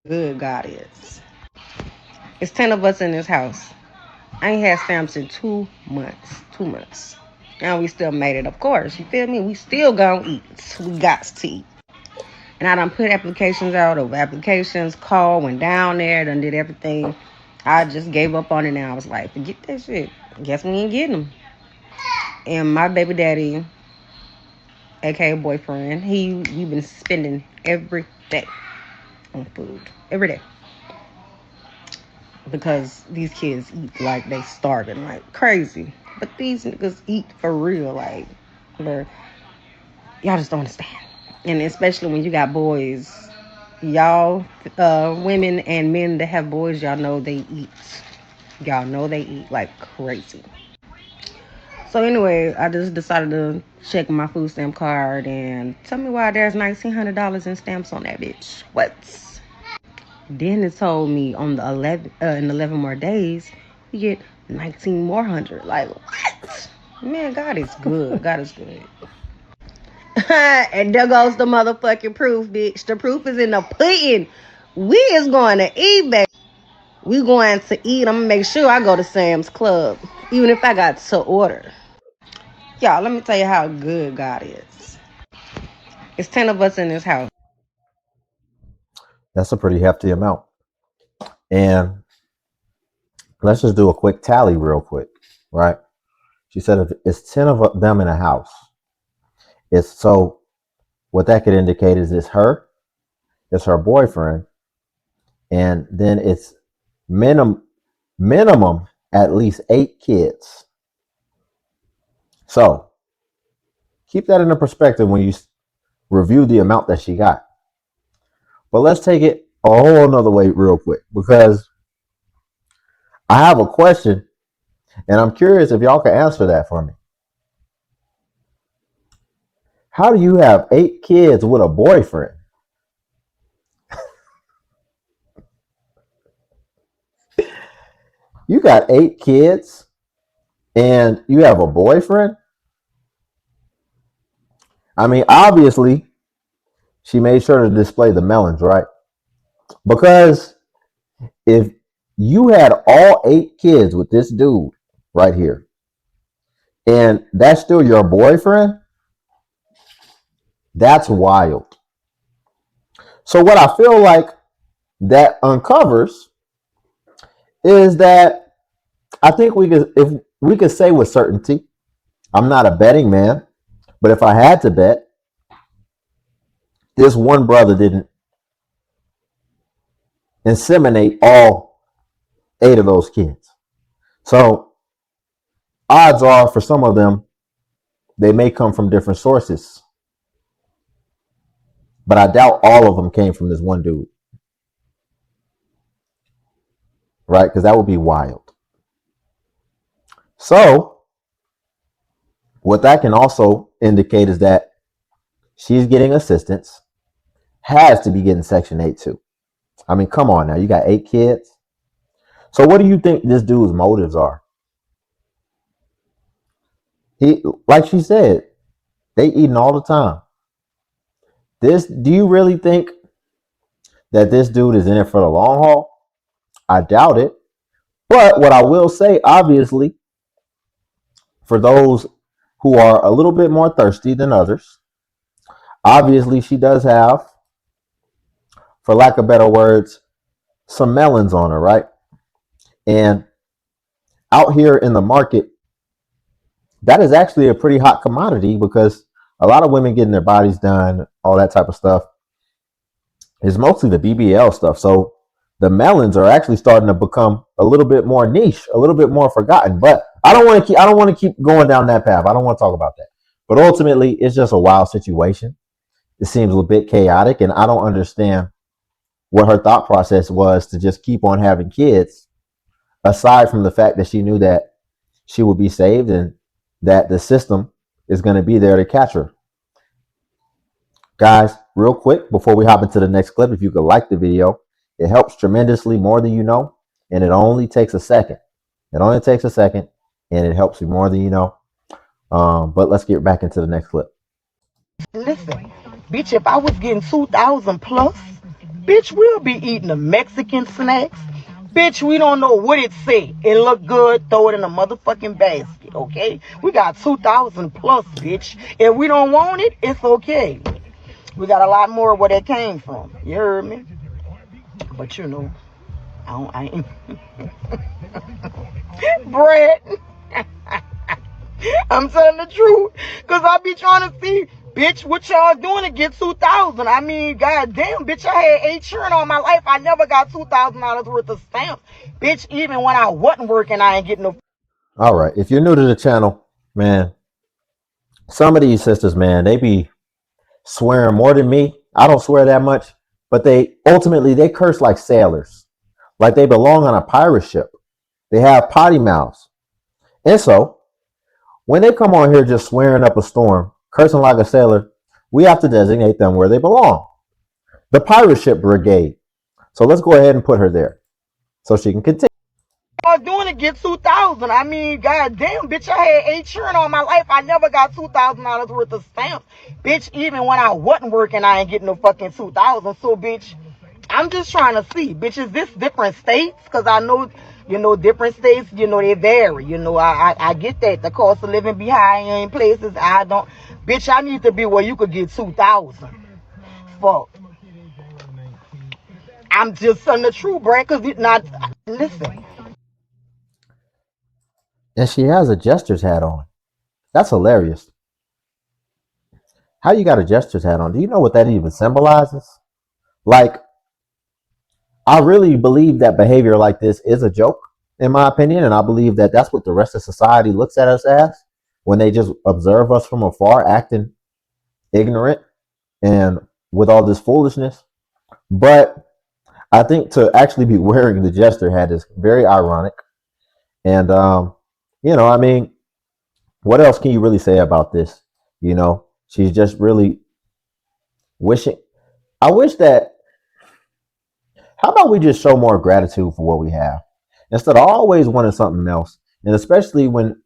Good God is. It's 10 of us in this house. I ain't had stamps in 2 months. 2 months. And we still made it, of course. You feel me? We still gonna eat. We got to eat. And I done put applications out over applications, called, went down there, done did everything. I just gave up on it now. I was like, forget that shit. Guess we ain't getting them. And my baby daddy, aka boyfriend, we been spending every day on food. Every day. Because these kids eat like they starving like crazy. But these niggas eat for real, like, y'all just don't understand. And especially when you got boys, y'all, women and men that have boys, y'all know they eat. Y'all know they eat like crazy. So anyway, I just decided to check my food stamp card and tell me why there's $1,900 in stamps on that bitch. What? Then it told me on the 11 more days, you get 19 more hundred. Like what? Man, God is good. God is good. And there goes the motherfucking proof, bitch. The proof is in the pudding. We is going to eBay. We going to eat. I'm gonna make sure I go to Sam's Club, even if I got to order. Y'all, let me tell you how good God is. It's 10 of us in this house. That's a pretty hefty amount. And let's just do a quick tally real quick, right? She said if it's 10 of them in a house. It's so what that could indicate is it's her boyfriend, and then it's minimum at least 8 kids. So keep that into perspective when you review the amount that she got. But let's take it a whole nother way real quick, because I have a question and I'm curious if y'all can answer that for me. How do you have 8 kids with a boyfriend? You got 8 kids and you have a boyfriend? I mean, obviously, she made sure to display the melons, right? Because if you had all 8 kids with this dude right here, and that's still your boyfriend, that's wild. So, what I feel like that uncovers is that I think if we could say with certainty, I'm not a betting man, but if I had to bet, this one brother didn't inseminate all 8 of those kids. So odds are for some of them, they may come from different sources. But I doubt all of them came from this one dude. Right? Because that would be wild. So what that can also indicate is that she's getting assistance, has to be getting Section 8 too. I mean, come on now. You got 8 kids. So what do you think this dude's motives are? He, like she said, they eating all the time. Do you really think that this dude is in it for the long haul? I doubt it. But what I will say, obviously, for those who are a little bit more thirsty than others, obviously she does have, for lack of better words, some melons on her, right? And out here in the market, that is actually a pretty hot commodity, because a lot of women getting their bodies done, all that type of stuff, is mostly the BBL stuff. So the melons are actually starting to become a little bit more niche, a little bit more forgotten. But I don't want to keep going down that path. I don't want to talk about that. But ultimately, it's just a wild situation. It seems a bit chaotic, and I don't understand what her thought process was to just keep on having kids, aside from the fact that she knew that she would be saved and that the system is going to be there to catch her. Guys, real quick, before we hop into the next clip, if you could like the video, it helps tremendously, more than you know, and it only takes a second. It only takes a second, and it helps you more than you know. But let's get back into the next clip. Listen, bitch, if I was getting 2,000 plus, Bitch, we'll be eating the Mexican snacks. Bitch, we don't know what it say. It look good, throw it in a motherfucking basket, okay? We got 2,000 plus, bitch. If we don't want it, it's okay. We got a lot more where that came from. You heard me? But you know, I ain't. Brett, I'm telling the truth. Because I be trying to see, bitch, what y'all doing to get 2,000? I mean, goddamn, bitch, I had 8 children all my life. I never got $2,000 worth of stamps. Bitch, even when I wasn't working, I ain't getting no. All right. If you're new to the channel, man, some of these sisters, man, they be swearing more than me. I don't swear that much, but they curse like sailors, like they belong on a pirate ship. They have potty mouths. And so when they come on here just swearing up a storm, cursing like a sailor, we have to designate them where they belong. The pirate ship brigade. So let's go ahead and put her there so she can continue. I was doing to get 2,000. I mean, goddamn, bitch, I had 8 children all my life. I never got $2,000 worth of stamps. Bitch, even when I wasn't working, I ain't getting no fucking 2,000. So, bitch, I'm just trying to see, bitch, is this different states? Because I know, you know, different states, you know, they vary. You know, I get that. The cost of living be high in places. I don't. Bitch, I need to be where you could get 2,000. Fuck. I'm just telling the truth, Brad, because it's not. Listen. And she has a jester's hat on. That's hilarious. How you got a jester's hat on? Do you know what that even symbolizes? Like, I really believe that behavior like this is a joke, in my opinion, and I believe that that's what the rest of society looks at us as when they just observe us from afar, acting ignorant and with all this foolishness. But I think to actually be wearing the jester hat is very ironic. And, you know, I mean, what else can you really say about this? You know, she's just really wishing. I wish that, how about we just show more gratitude for what we have instead of always wanting something else? And especially when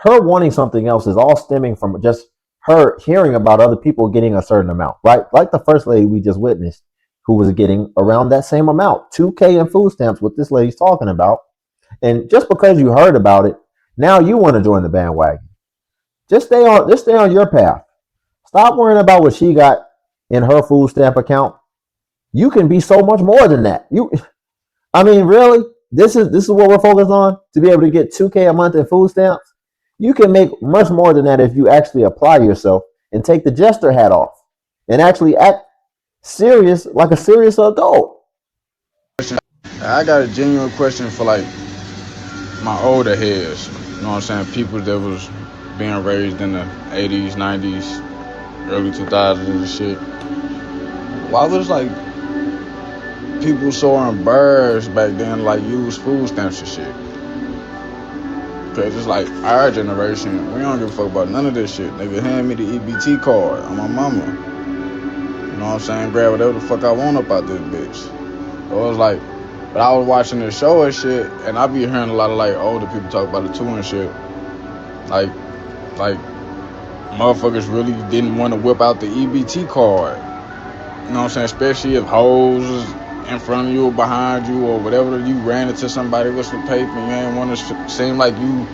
her wanting something else is all stemming from just her hearing about other people getting a certain amount, right? Like the first lady we just witnessed, who was getting around that same amount, 2K in food stamps, what this lady's talking about. And just because you heard about it, now you want to join the bandwagon. Just stay on your path. Stop worrying about what she got in her food stamp account. You can be so much more than that. I mean, really? This is what we're focused on, to be able to get 2K a month in food stamps. You can make much more than that if you actually apply yourself and take the jester hat off and actually act serious, like a serious adult. I got a genuine question for like my older heads. You know what I'm saying? People that was being raised in the 80s, 90s, early 2000s and shit. Why was like people so embarrassed back then, like use food stamps and shit? Cause it's like our generation, we don't give a fuck about none of this shit. Nigga, hand me the EBT card on my mama. You know what I'm saying? Grab whatever the fuck I want up out this bitch. So it was like, but I was watching the show and shit, and I be hearing a lot of like older people talk about it too and shit. Like motherfuckers really didn't want to whip out the EBT card. You know what I'm saying? Especially if hoes was in front of you or behind you or whatever, you ran into somebody with some paper and you ain't want to seem like you.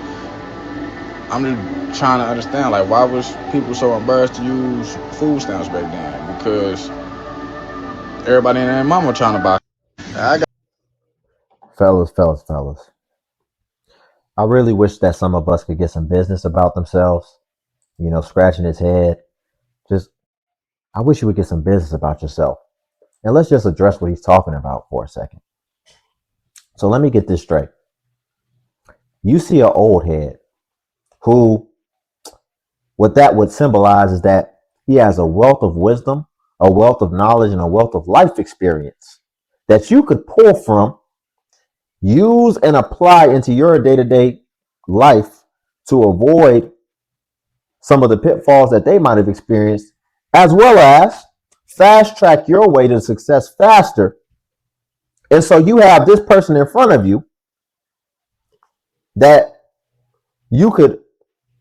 I'm just trying to understand, like, why was people so embarrassed to use food stamps back then? Because everybody and their mama trying to buy. I got Fellas. I really wish that some of us could get some business about themselves, you know, scratching his head. Just, I wish you would get some business about yourself. And let's just address what he's talking about for a second. So let me get this straight. You see an old head who, what that would symbolize is that he has a wealth of wisdom, a wealth of knowledge, and a wealth of life experience that you could pull from, use, and apply into your day-to-day life to avoid some of the pitfalls that they might have experienced, as well as fast track your way to success faster. And so you have this person in front of you that you could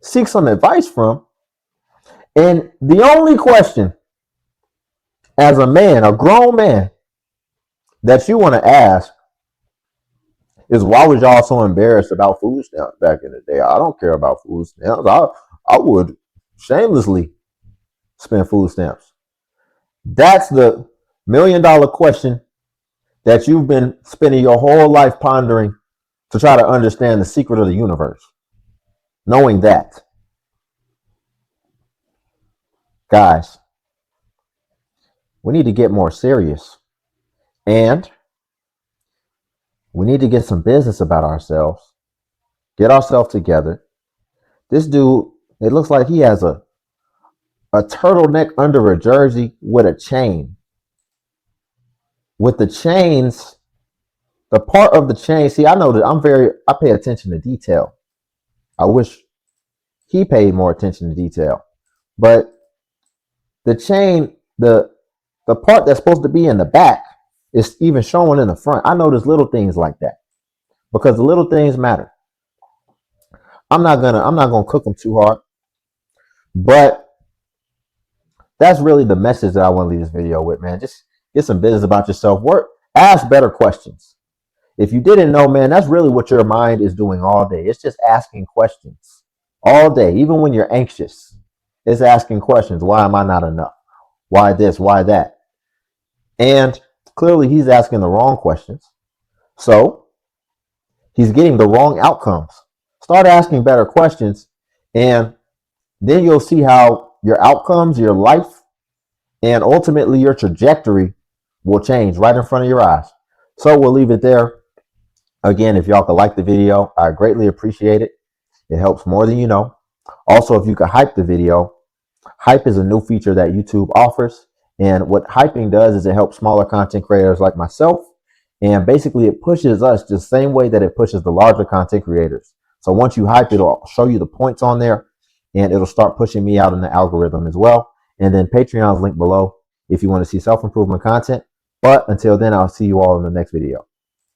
seek some advice from. And the only question as a man, a grown man, that you want to ask is, why was y'all so embarrassed about food stamps back in the day? I don't care about food stamps. I would shamelessly spend food stamps. That's the $1,000,000 question that you've been spending your whole life pondering to try to understand the secret of the universe. Knowing that, guys, we need to get more serious, and we need to get some business about ourselves, get ourselves together. This dude, it looks like he has a turtleneck under a jersey with a chain. With the chains, the part of the chain, see, I know that I pay attention to detail. I wish he paid more attention to detail. But the chain, the part that's supposed to be in the back is even showing in the front. I notice little things like that because the little things matter. I'm not gonna cook them too hard, but that's really the message that I want to leave this video with, man. Just get some business about yourself. Work, ask better questions. If you didn't know, man, that's really what your mind is doing all day. It's just asking questions all day, even when you're anxious. It's asking questions. Why am I not enough? Why this? Why that? And clearly he's asking the wrong questions. So he's getting the wrong outcomes. Start asking better questions, and then you'll see how your outcomes, your life, and ultimately your trajectory will change right in front of your eyes. So we'll leave it there. Again, if y'all could like the video, I greatly appreciate it. It helps more than you know. Also, if you could hype the video, hype is a new feature that YouTube offers. And what hyping does is it helps smaller content creators like myself. And basically it pushes us the same way that it pushes the larger content creators. So once you hype, it'll show you the points on there and it'll start pushing me out in the algorithm as well. And then Patreon's link below if you want to see self-improvement content. But until then, I'll see you all in the next video.